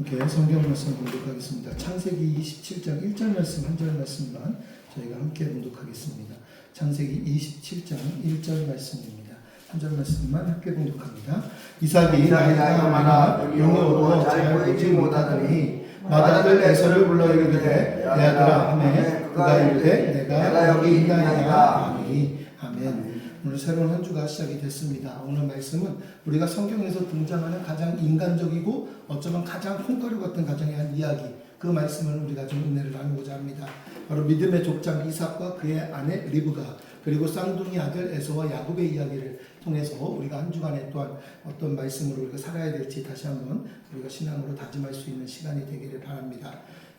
함께 성경 말씀 공독하겠습니다. 창세기 27장 1절 말씀 한 절 말씀만 저희가 함께 공독하겠습니다. 창세기 27장 1절 말씀입니다. 한 절 말씀만 함께 공독합니다. 이삭이 나이가 많아 용이 오고 잘 보지 못하더니 맏아들 에서를 불러 이르되 내 아들아 하매 그가 이르되 내가 여기 있나이다. 아멘. 오늘 새로운 한 주가 시작이 됐습니다. 오늘 말씀은 우리가 성경에서 등장하는 가장 인간적이고 어쩌면 가장 콩가루 같은 가정의 한 이야기, 그 말씀을 우리가 좀 은혜를 나누고자 합니다. 바로 믿음의 족장 이삭과 그의 아내 리브가, 그리고 쌍둥이 아들 에서와 야곱의 이야기를 통해서 우리가 한 주간에 또한 어떤 말씀으로 우리가 살아야 될지 다시 한번 우리가 신앙으로 다짐할 수 있는 시간이 되기를 바랍니다.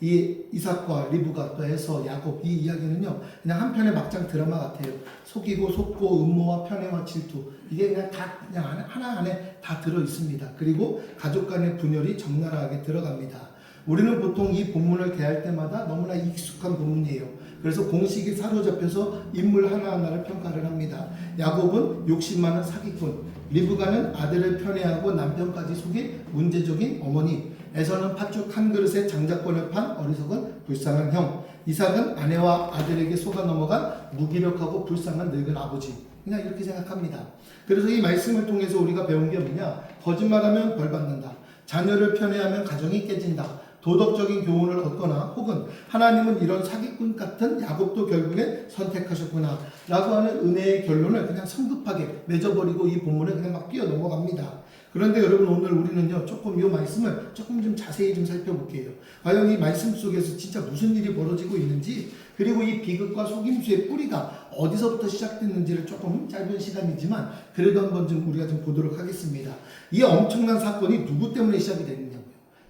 이 이삭과 리브가 또 에서 야곱, 이 이야기는요 그냥 한 편의 막장 드라마 같아요. 속이고 속고 음모와 편애와 질투, 이게 그냥 다 그냥 하나 안에 다 들어 있습니다. 그리고 가족 간의 분열이 적나라하게 들어갑니다. 우리는 보통 이 본문을 대할 때마다 너무나 익숙한 본문이에요. 그래서 공식이 사로잡혀서 인물 하나하나를 평가를 합니다. 야곱은 욕심 많은 사기꾼, 리브가는 아들을 편애하고 남편까지 속인 문제적인 어머니, 에서는 팥죽 한 그릇에 장자권을 판 어리석은 불쌍한 형, 이삭은 아내와 아들에게 속아 넘어간 무기력하고 불쌍한 늙은 아버지. 그냥 이렇게 생각합니다. 그래서 이 말씀을 통해서 우리가 배운 게 뭐냐? 거짓말하면 벌 받는다. 자녀를 편애하면 가정이 깨진다. 도덕적인 교훈을 얻거나 혹은 하나님은 이런 사기꾼 같은 야곱도 결국에 선택하셨구나 라고 하는 은혜의 결론을 그냥 성급하게 맺어버리고 이 본문을 그냥 막 뛰어 넘어갑니다. 그런데 여러분, 오늘 우리는요 조금 이 말씀을 조금 좀 자세히 좀 살펴볼게요. 과연 이 말씀 속에서 진짜 무슨 일이 벌어지고 있는지, 그리고 이 비극과 속임수의 뿌리가 어디서부터 시작됐는지를 조금 짧은 시간이지만 그래도 한번 좀 우리가 좀 보도록 하겠습니다. 이 엄청난 사건이 누구 때문에 시작이 됐느냐고요.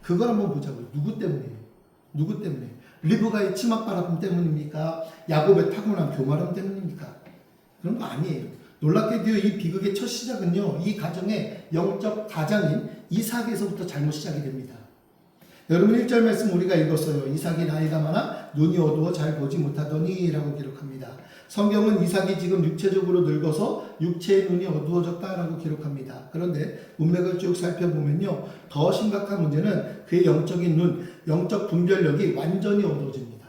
그걸 한번 보자고요. 누구 때문에요? 누구 때문에? 리브가의 치맛바람 때문입니까? 야곱의 타고난 교만함 때문입니까? 그런 거 아니에요. 놀랍게도 이 비극의 첫 시작은요, 이 가정의 영적 가장인 이삭에서부터 잘못 시작이 됩니다. 여러분, 1절 말씀 우리가 읽었어요. 이삭이 나이가 많아 눈이 어두워 잘 보지 못하더니 라고 기록합니다. 성경은 이삭이 지금 육체적으로 늙어서 육체의 눈이 어두워졌다라고 기록합니다. 그런데 문맥을 쭉 살펴보면요, 더 심각한 문제는 그의 영적인 눈, 영적 분별력이 완전히 어두워집니다.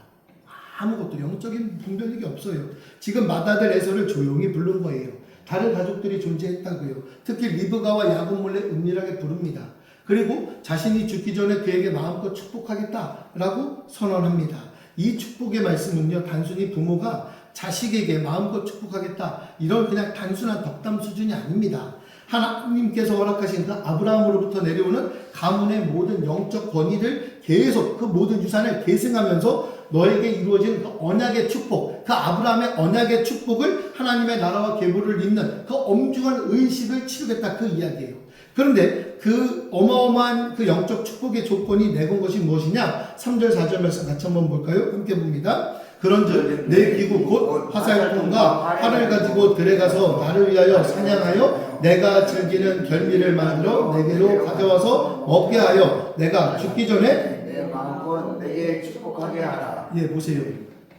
아무것도 영적인 분별력이 없어요. 지금 맏아들 에서를 조용히 부른 거예요. 다른 가족들이 존재했다고요. 특히 리브가와 야곱 몰래 은밀하게 부릅니다. 그리고 자신이 죽기 전에 그에게 마음껏 축복하겠다라고 선언합니다. 이 축복의 말씀은요, 단순히 부모가 자식에게 마음껏 축복하겠다, 이런 그냥 단순한 덕담 수준이 아닙니다. 하나님께서 허락하신 그 아브라함으로부터 내려오는 가문의 모든 영적 권위를 계속 그 모든 유산을 계승하면서 너에게 이루어진 그 언약의 축복, 그 아브라함의 언약의 축복을 하나님의 나라와 계보를 잇는 그 엄중한 의식을 치르겠다, 그 이야기예요. 그런데 그 어마어마한 그 영적 축복의 조건이 내건 것이 무엇이냐? 3절 4절 말씀 같이 한번 볼까요? 함께 봅니다. 그런즉 내 기구 곧 화살통과 활을 가지고 들에 가서 나를 위하여 사냥하여 내가 즐기는 결미를 만들어 내게로 가져와서 먹게 하여 내가 죽기 전에 내 마음껏 내게 축복하게 하라. 예, 보세요.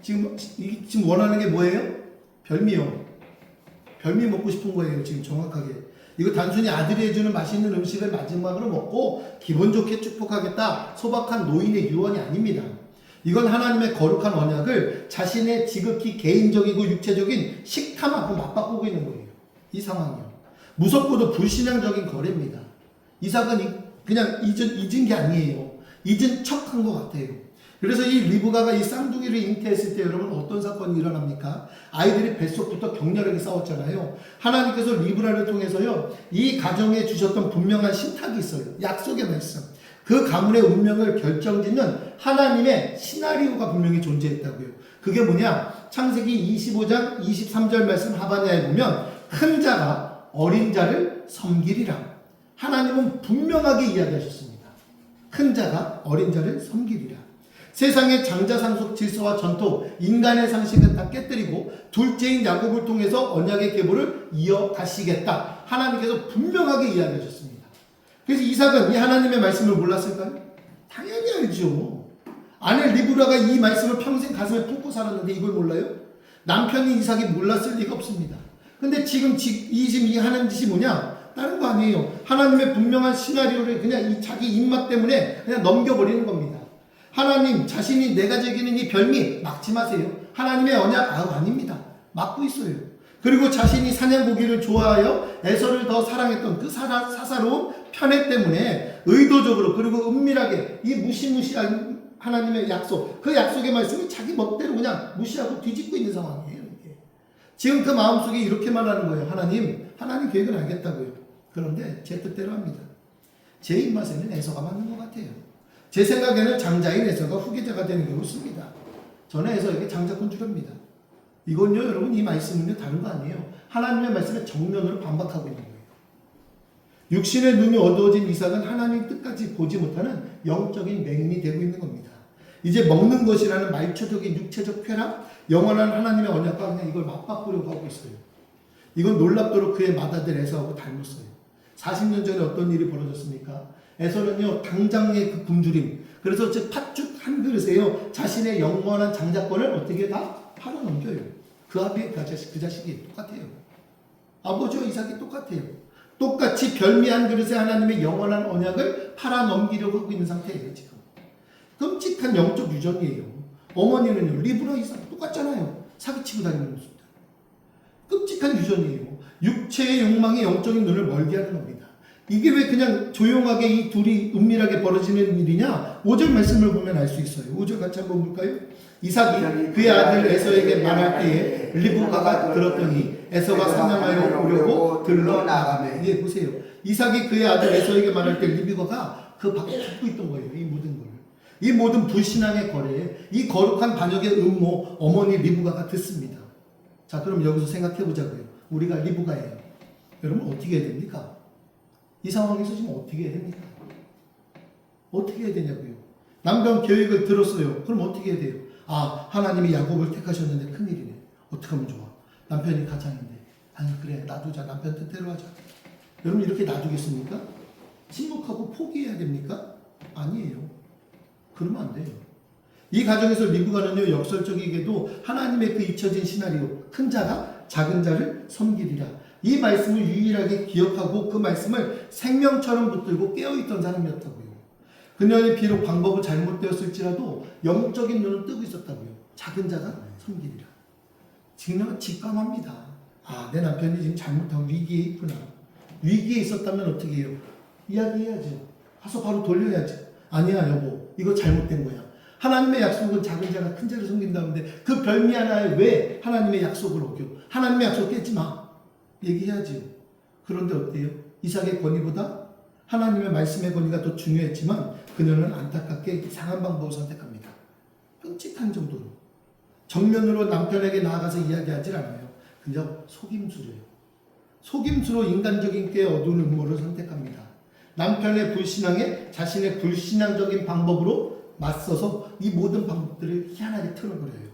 지금 원하는 게 뭐예요? 별미요. 별미 먹고 싶은 거예요. 지금 정확하게. 이거 단순히 아들이 해주는 맛있는 음식을 마지막으로 먹고 기분 좋게 축복하겠다, 소박한 노인의 유언이 아닙니다. 이건 하나님의 거룩한 언약을 자신의 지극히 개인적이고 육체적인 식탐하고 맞바꾸고 있는 거예요. 이 상황이요. 무섭고도 불신앙적인 거래입니다. 이삭은 그냥 잊은 게 아니에요. 잊은 척한 것 같아요. 그래서 이 리브가가 이 쌍둥이를 잉태했을 때 여러분 어떤 사건이 일어납니까? 아이들이 뱃속부터 격렬하게 싸웠잖아요. 하나님께서 리브라를 통해서요, 이 가정에 주셨던 분명한 신탁이 있어요. 약속의 말씀. 그 가문의 운명을 결정짓는 하나님의 시나리오가 분명히 존재했다고요. 그게 뭐냐? 창세기 25장 23절 말씀 하반야에 보면 큰 자가 어린 자를 섬기리라. 하나님은 분명하게 이야기하셨습니다. 큰 자가 어린 자를 섬기리라. 세상의 장자상속 질서와 전통, 인간의 상식은 다 깨뜨리고 둘째인 야곱을 통해서 언약의 계보를 이어가시겠다. 하나님께서 분명하게 이야기하셨습니다. 그래서 이삭은 이 하나님의 말씀을 몰랐을까요? 당연히 알죠. 아내 리브라가 이 말씀을 평생 가슴에 품고 살았는데 이걸 몰라요? 남편인 이삭이 몰랐을 리가 없습니다. 근데 지금 이 하는 짓이 뭐냐? 다른 거 아니에요. 하나님의 분명한 시나리오를 그냥 이 자기 입맛 때문에 그냥 넘겨버리는 겁니다. 하나님 자신이 내가 즐기는 이 별미 막지 마세요. 하나님의 언약 아닙니다. 막고 있어요. 그리고 자신이 사냥고기를 좋아하여 에서를 더 사랑했던 그 사사로운 편애 때문에 의도적으로 그리고 은밀하게 이 무시무시한 하나님의 약속, 그 약속의 말씀을 자기 멋대로 그냥 무시하고 뒤집고 있는 상황이에요. 이게. 지금 그 마음속에 이렇게 말하는 거예요. 하나님 계획은 알겠다고요. 그런데 제 뜻대로 합니다. 제 입맛에는 에서가 맞는 것 같아요. 제 생각에는 장자인 에서가 후계자가 되는 게 옳습니다. 저는 에서에게 장자권 주렵니다. 이건요, 여러분, 이 말씀은요, 다른 거 아니에요. 하나님의 말씀에 정면으로 반박하고 있는 거예요. 육신의 눈이 어두워진 이삭은 하나님 뜻까지 보지 못하는 영적인 맹인이 되고 있는 겁니다. 이제 먹는 것이라는 말초적인 육체적 쾌락, 영원한 하나님의 언약과 그냥 이걸 맞바꾸려고 하고 있어요. 이건 놀랍도록 그의 맏아들 에서하고 닮았어요. 40년 전에 어떤 일이 벌어졌습니까? 에서는요, 당장의 그 굶주림, 그래서 즉 팥죽 한 그릇에요, 자신의 영원한 장자권을 어떻게 다 팔아넘겨요. 그 앞에 그 자식이 똑같아요. 아버지와 이삭이 똑같아요. 똑같이 별미 한 그릇에 하나님의 영원한 언약을 팔아넘기려고 하고 있는 상태예요. 지금 끔찍한 영적 유전이에요. 어머니는요, 리브라 이삭 똑같잖아요. 사기치고 다니는 모습들. 끔찍한 유전이에요. 육체의 욕망이 영적인 눈을 멀게 하는 겁니다. 이게 왜 그냥 조용하게 이 둘이 은밀하게 벌어지는 일이냐? 5절 말씀을 보면 알 수 있어요. 5절 같이 한번 볼까요? 이삭이 그의 아들 에서에게 말할 때에 리브가가 들었더니 에서가 사냥하여 오려고 들러 나가매. 예, 보세요. 이삭이 그의 아들 에서에게 말할 때 리브가가 그 밖에 듣고 있던 거예요. 이 모든 걸. 이 모든 불신앙의 거래에 이 거룩한 반역의 음모 어머니 리브가가 듣습니다. 자, 그럼 여기서 생각해 보자고요. 우리가 리브가예요. 여러분 어떻게 해야 됩니까? 이 상황에서 지금 어떻게 해야 됩니까? 어떻게 해야 되냐고요. 남편 계획을 들었어요. 그럼 어떻게 해야 돼요? 아, 하나님이 야곱을 택하셨는데 큰일이네. 어떻게 하면 좋아? 남편이 가장인데. 아니 그래, 놔두자. 남편 뜻대로 하자. 여러분 이렇게 놔두겠습니까? 침묵하고 포기해야 됩니까? 아니에요. 그러면 안 돼요. 이 가정에서 리브가는요, 역설적이게도 하나님의 그 잊혀진 시나리오, 큰 자가 작은 자를 섬기리라, 이 말씀을 유일하게 기억하고 그 말씀을 생명처럼 붙들고 깨어있던 사람이었다고요. 그녀의 비록 방법은 잘못되었을지라도 영적인 눈은 뜨고 있었다고요. 작은 자가 섬기리라. 지금 직감합니다. 아, 내 남편이 지금 잘못하고 위기에 있구나. 위기에 있었다면 어떻게 해요? 이야기해야죠. 가서 바로 돌려야죠. 아니야 여보, 이거 잘못된 거야. 하나님의 약속은 작은 자가 큰 자를 섬긴다는데 그 별미 하나에 왜 하나님의 약속을 어겨? 하나님의 약속 깨지 마. 얘기해야지요. 그런데 어때요? 이삭의 권위보다 하나님의 말씀의 권위가 더 중요했지만 그녀는 안타깝게 이상한 방법을 선택합니다. 끔찍한 정도로. 정면으로 남편에게 나아가서 이야기하지 않아요. 그냥 속임수로요. 속임수로 인간적인 꽤 어두운 음모를 선택합니다. 남편의 불신앙에 자신의 불신앙적인 방법으로 맞서서 이 모든 방법들을 희한하게 틀어버려요.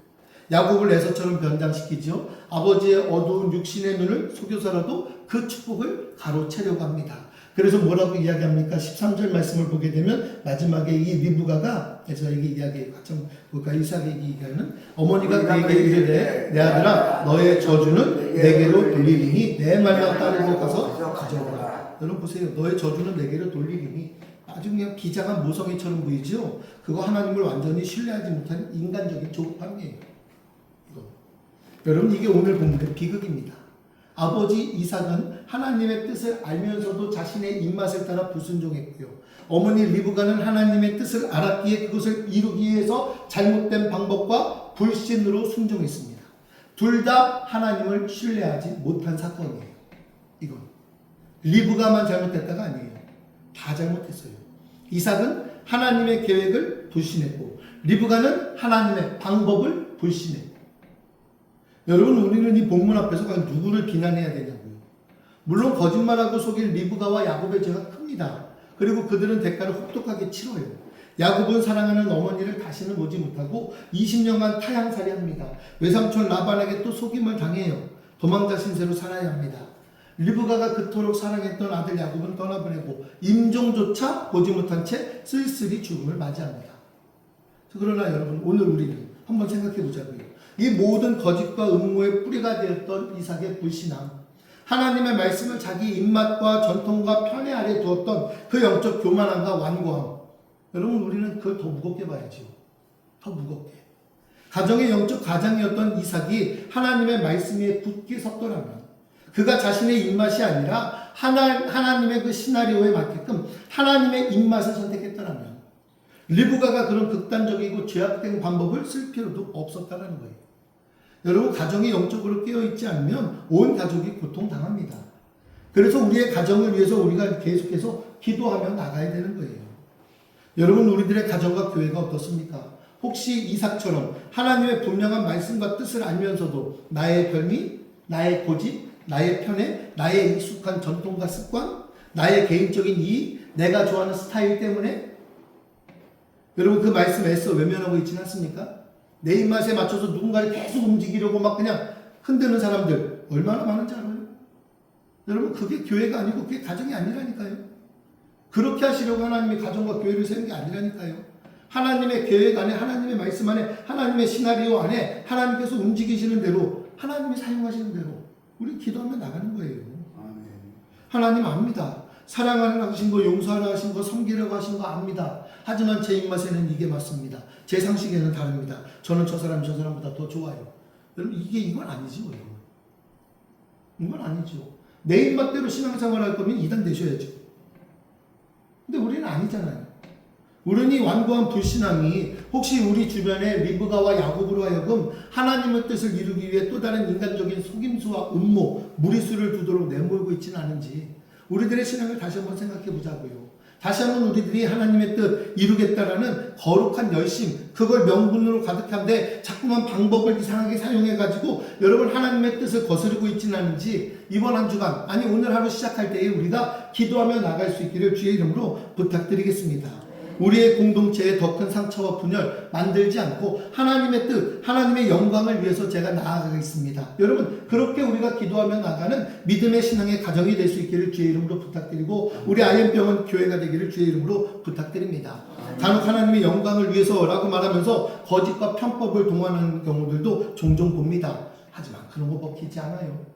야곱을 에서처럼 변장시키죠. 아버지의 어두운 육신의 눈을 속여서라도 그 축복을 가로채려고 합니다. 그래서 뭐라고 이야기합니까? 13절 말씀을 보게 되면 마지막에 이 리브가가 에서에게 이야기해요. 같이 볼까? 이삭에게 얘기하는 어머니가 그에게 이르되 내 아들아 너의 저주는 내게로 돌리리니 내 말만 따르고 가서 가져오라. 여러분 보세요. 너의 저주는 내게로 돌리리니 아주 그냥 비장한 모성애처럼 보이죠. 그거 하나님을 완전히 신뢰하지 못한 인간적인 조급함이에요. 이거. 여러분 이게 오늘 본문의 비극입니다. 아버지 이삭은 하나님의 뜻을 알면서도 자신의 입맛을 따라 불순종했고요. 어머니 리브가는 하나님의 뜻을 알았기에 그것을 이루기 위해서 잘못된 방법과 불신으로 순종했습니다. 둘 다 하나님을 신뢰하지 못한 사건이에요. 이건 리브가만 잘못했다가 아니에요. 다 잘못했어요. 이삭은 하나님의 계획을 불신했고 리브가는 하나님의 방법을 불신했고. 여러분 우리는 이 본문 앞에서 과연 누구를 비난해야 되냐고요. 물론 거짓말하고 속일 리브가와 야곱의 죄가 큽니다. 그리고 그들은 대가를 혹독하게 치러요. 야곱은 사랑하는 어머니를 다시는 보지 못하고 20년간 타향살이합니다. 외삼촌 라반에게 또 속임을 당해요. 도망자 신세로 살아야 합니다. 리브가가 그토록 사랑했던 아들 야곱은 떠나보내고 임종조차 보지 못한 채 쓸쓸히 죽음을 맞이합니다. 그러나 여러분 오늘 우리는 한번 생각해 보자고요. 이 모든 거짓과 음모의 뿌리가 되었던 이삭의 불신앙, 하나님의 말씀을 자기 입맛과 전통과 편애 아래 두었던 그 영적 교만함과 완고함. 여러분 우리는 그걸 더 무겁게 봐야죠. 더 무겁게. 가정의 영적 가장이었던 이삭이 하나님의 말씀 위에 굳게 섰더라면 그가 자신의 입맛이 아니라 하나님의 그 시나리오에 맞게끔 하나님의 입맛을 선택했더라면 리브가가 그런 극단적이고 죄악된 방법을 쓸 필요도 없었다는 거예요. 여러분 가정이 영적으로 깨어있지 않으면 온 가족이 고통당합니다. 그래서 우리의 가정을 위해서 우리가 계속해서 기도하며 나가야 되는 거예요. 여러분 우리들의 가정과 교회가 어떻습니까? 혹시 이삭처럼 하나님의 분명한 말씀과 뜻을 알면서도 나의 별미, 나의 고집, 나의 편애, 나의 익숙한 전통과 습관, 나의 개인적인 이익, 내가 좋아하는 스타일 때문에 여러분 그 말씀 애써 외면하고 있지는 않습니까? 내 입맛에 맞춰서 누군가를 계속 움직이려고 막 그냥 흔드는 사람들 얼마나 많은지 알아요? 여러분 그게 교회가 아니고 그게 가정이 아니라니까요. 그렇게 하시려고 하나님이 가정과 교회를 세운 게 아니라니까요. 하나님의 계획 안에 하나님의 말씀 안에 하나님의 시나리오 안에 하나님께서 움직이시는 대로 하나님이 사용하시는 대로 우리 기도하며 나가는 거예요. 아멘. 하나님 압니다. 사랑하라 하신 거, 용서하라 하신 거, 섬기라고 하신 거 압니다. 하지만 제 입맛에는 이게 맞습니다. 제 상식에는 다릅니다. 저는 저 사람보다 더 좋아요. 여러분 이건 아니죠. 이건 아니죠. 내 입맛대로 신앙생활 할 거면 이단 되셔야죠. 근데 우리는 아니잖아요. 우리는 완고한 불신앙이 혹시 우리 주변에 리브가와 야곱으로 하여금 하나님의 뜻을 이루기 위해 또 다른 인간적인 속임수와 음모, 무리수를 두도록 내몰고 있지는 않은지 우리들의 신앙을 다시 한번 생각해 보자고요. 다시 한번 우리들이 하나님의 뜻 이루겠다라는 거룩한 열심, 그걸 명분으로 가득한데 자꾸만 방법을 이상하게 사용해가지고 여러분 하나님의 뜻을 거스르고 있지는 않은지 이번 한 주간, 아니 오늘 하루 시작할 때에 우리가 기도하며 나갈 수 있기를 주의 이름으로 부탁드리겠습니다. 우리의 공동체에 더 큰 상처와 분열 만들지 않고 하나님의 뜻, 하나님의 영광을 위해서 제가 나아가겠습니다. 여러분 그렇게 우리가 기도하며 나가는 믿음의 신앙의 가정이 될 수 있기를 주의 이름으로 부탁드리고 우리 IM병원 교회가 되기를 주의 이름으로 부탁드립니다. 간혹 하나님의 영광을 위해서라고 말하면서 거짓과 편법을 동원하는 경우들도 종종 봅니다. 하지만 그런 거 먹히지 않아요.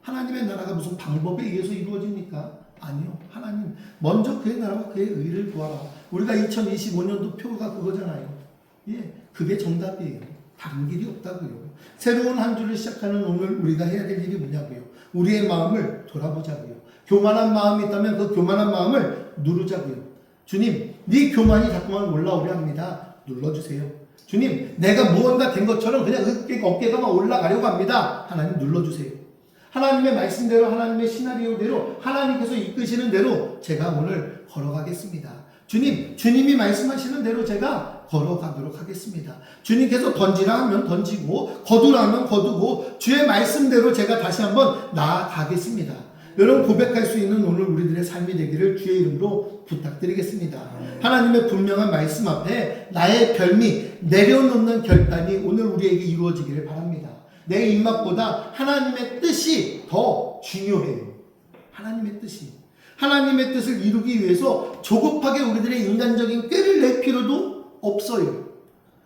하나님의 나라가 무슨 방법에 의해서 이루어집니까? 아니요. 하나님 먼저 그의 나라와 그의 의를 구하라. 우리가 2025년도 표가 그거잖아요. 예, 그게 정답이에요. 다른 길이 없다고요. 새로운 한 주를 시작하는 오늘 우리가 해야 될 일이 뭐냐고요. 우리의 마음을 돌아보자고요. 교만한 마음이 있다면 그 교만한 마음을 누르자고요. 주님, 네 교만이 자꾸만 올라오려 합니다. 눌러주세요. 주님, 내가 무언가 된 것처럼 그냥 어깨가 막 올라가려고 합니다. 하나님 눌러주세요. 하나님의 말씀대로 하나님의 시나리오대로 하나님께서 이끄시는 대로 제가 오늘 걸어가겠습니다. 주님, 주님이 말씀하시는 대로 제가 걸어가도록 하겠습니다. 주님께서 던지라 하면 던지고 거두라 하면 거두고 주의 말씀대로 제가 다시 한번 나아가겠습니다. 여러분 고백할 수 있는 오늘 우리들의 삶이 되기를 주의 이름으로 부탁드리겠습니다. 하나님의 분명한 말씀 앞에 나의 별미 내려놓는 결단이 오늘 우리에게 이루어지기를 바랍니다. 내 입맛보다 하나님의 뜻이 더 중요해요. 하나님의 뜻이. 하나님의 뜻을 이루기 위해서 조급하게 우리들의 인간적인 꾀를 낼 필요도 없어요.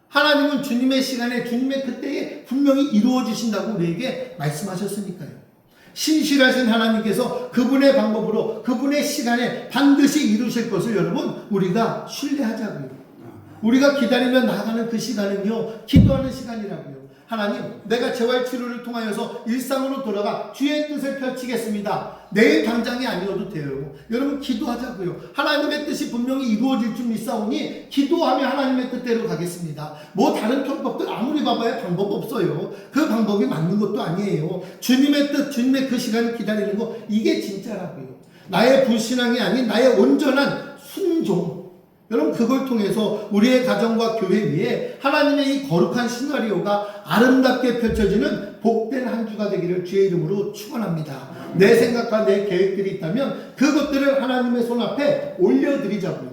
하나님은 주님의 시간에 주님의 그때에 분명히 이루어 주신다고 우리에게 말씀하셨으니까요. 신실하신 하나님께서 그분의 방법으로 그분의 시간에 반드시 이루실 것을 여러분 우리가 신뢰하자고요. 우리가 기다리며 나아가는 그 시간은요 기도하는 시간이라고요. 하나님, 내가 재활치료를 통하여서 일상으로 돌아가 주의 뜻을 펼치겠습니다. 내일 당장이 아니어도 돼요. 여러분 기도하자고요. 하나님의 뜻이 분명히 이루어질 줄 믿사오니 기도하며 하나님의 뜻대로 가겠습니다. 뭐 다른 편법들 아무리 봐봐야 방법 없어요. 그 방법이 맞는 것도 아니에요. 주님의 뜻, 주님의 그 시간을 기다리는 거 이게 진짜라고요. 나의 불신앙이 아닌 나의 온전한 순종. 여러분 그걸 통해서 우리의 가정과 교회 위에 하나님의 이 거룩한 시나리오가 아름답게 펼쳐지는 복된 한 주가 되기를 주의 이름으로 축원합니다. 내 생각과 내 계획들이 있다면 그것들을 하나님의 손 앞에 올려드리자고요.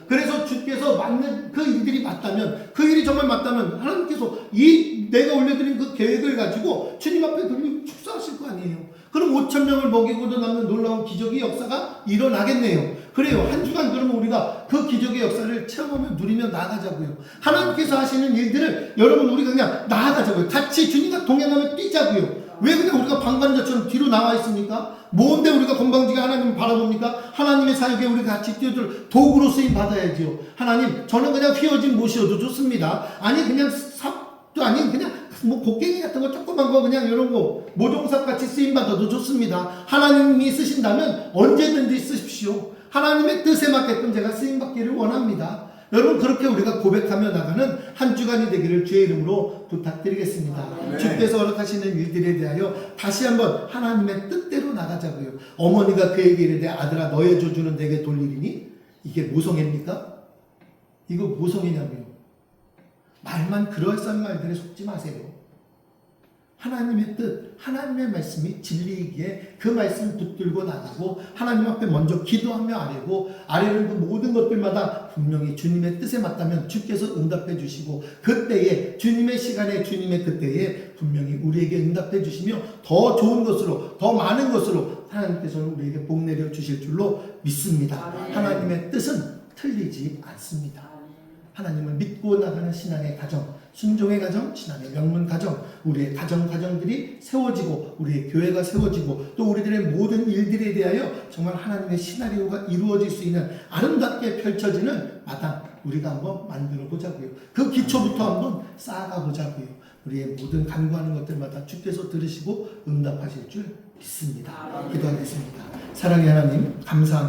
그래서 주께서 맞는 그 일들이 맞다면 그 일이 정말 맞다면 하나님께서 이 내가 올려드린 그 계획을 가지고 주님 앞에 들면 축사하실 거 아니에요. 그럼 5,000명을 먹이고도 남는 놀라운 기적의 역사가 일어나겠네요. 그래요. 한 주간 그러면 우리가 그 기적의 역사를 체험하며 누리며 나아가자고요. 하나님께서 하시는 일들을 여러분 우리가 그냥 나아가자고요. 같이 주님과 동행하며 뛰자고요. 왜 그냥 우리가 방관자처럼 뒤로 나와 있습니까? 뭔데 우리가 건방지게 하나님을 바라봅니까? 하나님의 사역에 우리가 같이 뛰어들 도구로 쓰임 받아야지요. 하나님, 저는 그냥 휘어진 못이어도 좋습니다. 아니 그냥 삽도 아닌 그냥 뭐 곡괭이 같은 거 조그만 거 그냥 이런 거 모종삽 같이 쓰임 받아도 좋습니다. 하나님이 쓰신다면 언제든지 쓰십시오. 하나님의 뜻에 맞게끔 제가 쓰임 받기를 원합니다. 여러분, 그렇게 우리가 고백하며 나가는 한 주간이 되기를 주의 이름으로 부탁드리겠습니다. 네. 주께서 허락하시는 일들에 대하여 다시 한번 하나님의 뜻대로 나가자고요. 어머니가 그에게 이르되 아들아 너의 저주는 내게 돌리리니 이게 모성애입니까? 이거 모성애냐고요. 말만 그럴싸한 말들에 속지 마세요. 하나님의 뜻, 하나님의 말씀이 진리이기에 그 말씀을 붙들고 나가고 하나님 앞에 먼저 기도하며 아뢰는 그 모든 것들마다 분명히 주님의 뜻에 맞다면 주께서 응답해 주시고 그때에 주님의 시간에 주님의 그때에 분명히 우리에게 응답해 주시며 더 좋은 것으로 더 많은 것으로 하나님께서는 우리에게 복 내려 주실 줄로 믿습니다. 하나님의 뜻은 틀리지 않습니다. 하나님을 믿고 나가는 신앙의 가정, 순종의 가정, 신앙의 명문 가정, 우리의 가정들이 세워지고 우리의 교회가 세워지고 또 우리들의 모든 일들에 대하여 정말 하나님의 시나리오가 이루어질 수 있는 아름답게 펼쳐지는 마당 우리가 한번 만들어 보자고요. 그 기초부터 한번 쌓아가 보자고요. 우리의 모든 간구하는 것들마다 주께서 들으시고 응답하실 줄 믿습니다. 기도하겠습니다. 사랑의 하나님 감사합니다.